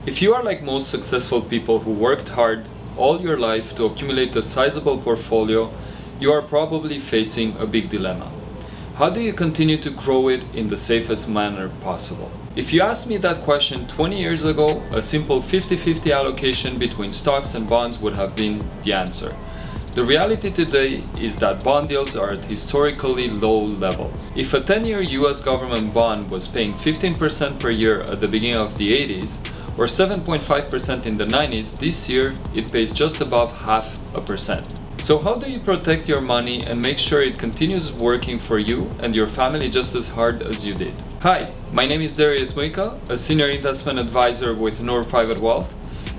If you are like most successful people who worked hard all your life to accumulate a sizable portfolio, you are probably facing a big dilemma. How do you continue to grow it in the safest manner possible? If you asked me that question 20 years ago, a simple 50-50 allocation between stocks and bonds would have been the answer. The reality today is that bond yields are at historically low levels. If a 10-year US government bond was paying 15% per year at the beginning of the 80s, or 7.5% in the 90s, this year it pays just above 0.5%. So how do you protect your money and make sure it continues working for you and your family just as hard as you did? Hi, my name is Darius Muica, a senior investment advisor with Noor Private Wealth.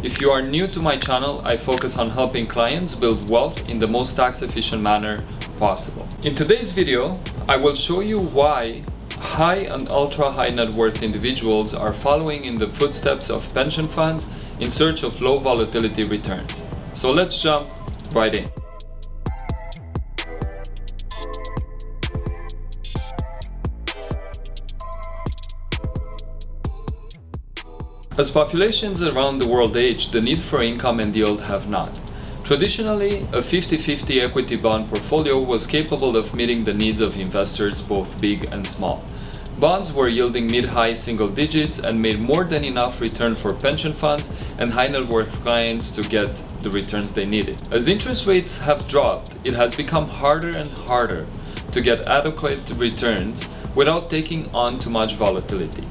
If you are new to my channel, I focus on helping clients build wealth in the most tax-efficient manner possible. In today's video, I will show you why high and ultra-high net worth individuals are following in the footsteps of pension funds in search of low volatility returns. So let's jump right in. As populations around the world age, the need for income and yield have not. Traditionally, a 50-50 equity bond portfolio was capable of meeting the needs of investors both big and small. Bonds were yielding mid-high single digits and made more than enough return for pension funds and high net worth clients to get the returns they needed. As interest rates have dropped, it has become harder and harder to get adequate returns without taking on too much volatility.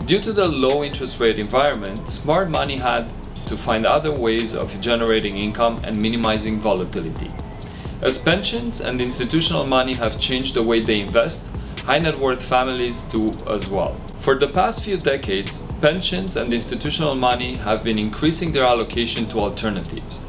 Due to the low interest rate environment, smart money had to find other ways of generating income and minimizing volatility. As pensions and institutional money have changed the way they invest, high net worth families do as well. For the past few decades, pensions and institutional money have been increasing their allocation to alternatives.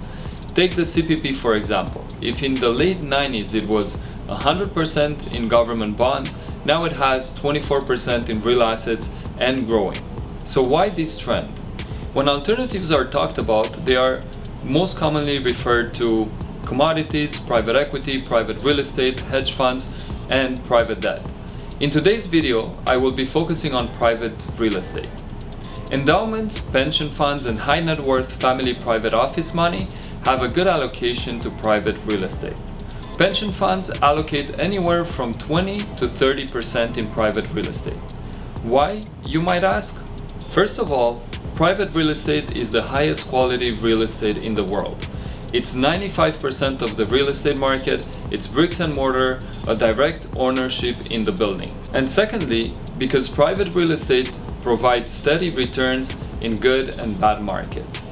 Take the CPP for example. If in the late 90s it was 100% in government bonds, now it has 24% in real assets and growing. So why this trend? When alternatives are talked about, they are most commonly referred to commodities, private equity, private real estate, hedge funds, and private debt. In today's video, I will be focusing on private real estate. Endowments, pension funds, and high net worth family private office money have a good allocation to private real estate. Pension funds allocate anywhere from 20 to 30% in private real estate. Why, you might ask? First of all, private real estate is the highest quality real estate in the world. It's 95% of the real estate market, it's bricks and mortar, a direct ownership in the buildings. And secondly, because private real estate provides steady returns in good and bad markets.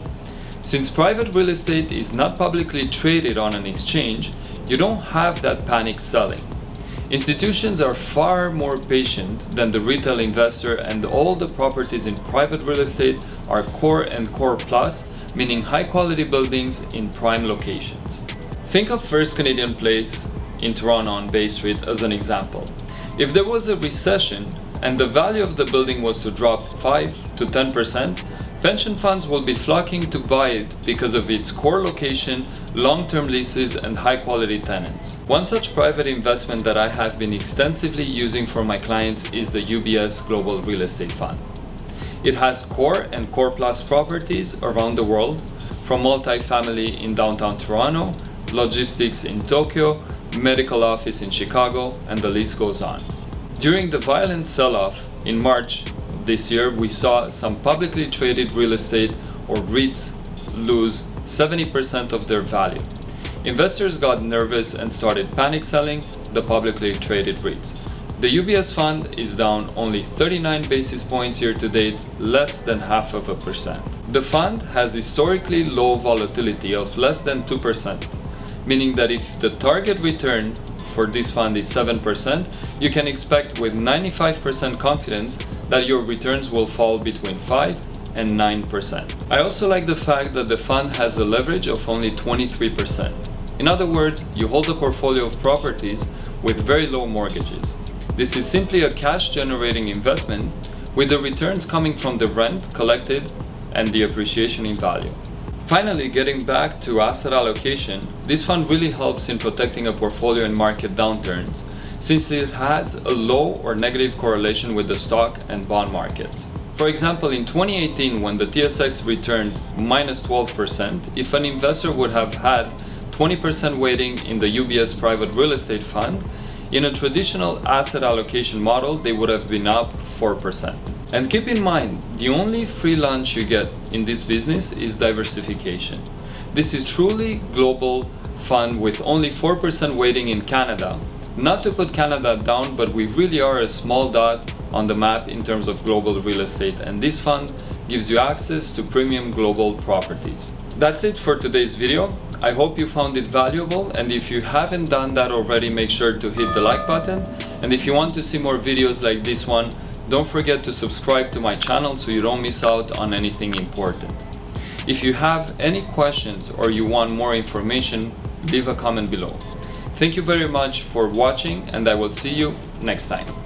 Since private real estate is not publicly traded on an exchange, you don't have that panic selling. Institutions are far more patient than the retail investor, and all the properties in private real estate are core and core plus, meaning high quality buildings in prime locations. Think of First Canadian Place in Toronto on Bay Street as an example. If there was a recession and the value of the building was to drop 5 to 10%, pension funds will be flocking to buy it because of its core location, long-term leases, and high-quality tenants. One such private investment that I have been extensively using for my clients is the UBS Global Real Estate Fund. It has core and core plus properties around the world, from multifamily in downtown Toronto, logistics in Tokyo, medical office in Chicago, and the list goes on. During the violent sell-off in March this year, we saw some publicly traded real estate or REITs lose 70% of their value. Investors got nervous and started panic selling the publicly traded REITs. The UBS fund is down only 39 basis points year to date, less than 0.5%. The fund has historically low volatility of less than 2%, meaning that if the target return for this fund is 7%, you can expect with 95% confidence that your returns will fall between 5 and 9%. I also like the fact that the fund has a leverage of only 23%. In other words, you hold a portfolio of properties with very low mortgages. This is simply a cash generating investment with the returns coming from the rent collected and the appreciation in value. Finally, getting back to asset allocation, this fund really helps in protecting a portfolio in market downturns, since it has a low or negative correlation with the stock and bond markets. For example, in 2018, when the TSX returned minus 12%, if an investor would have had 20% weighting in the UBS private real estate fund, in a traditional asset allocation model, they would have been up 4%. And keep in mind, the only free lunch you get in this business is diversification. This is truly global fund with only 4% weighting in Canada. Not to put Canada down, but we really are a small dot on the map in terms of global real estate, and this fund gives you access to premium global properties. That's it for today's video. I hope you found it valuable, and if you haven't done that already, make sure to hit the like button. And if you want to see more videos like this one, don't forget to subscribe to my channel so you don't miss out on anything important. If you have any questions or you want more information, leave a comment below. Thank you very much for watching, and I will see you next time.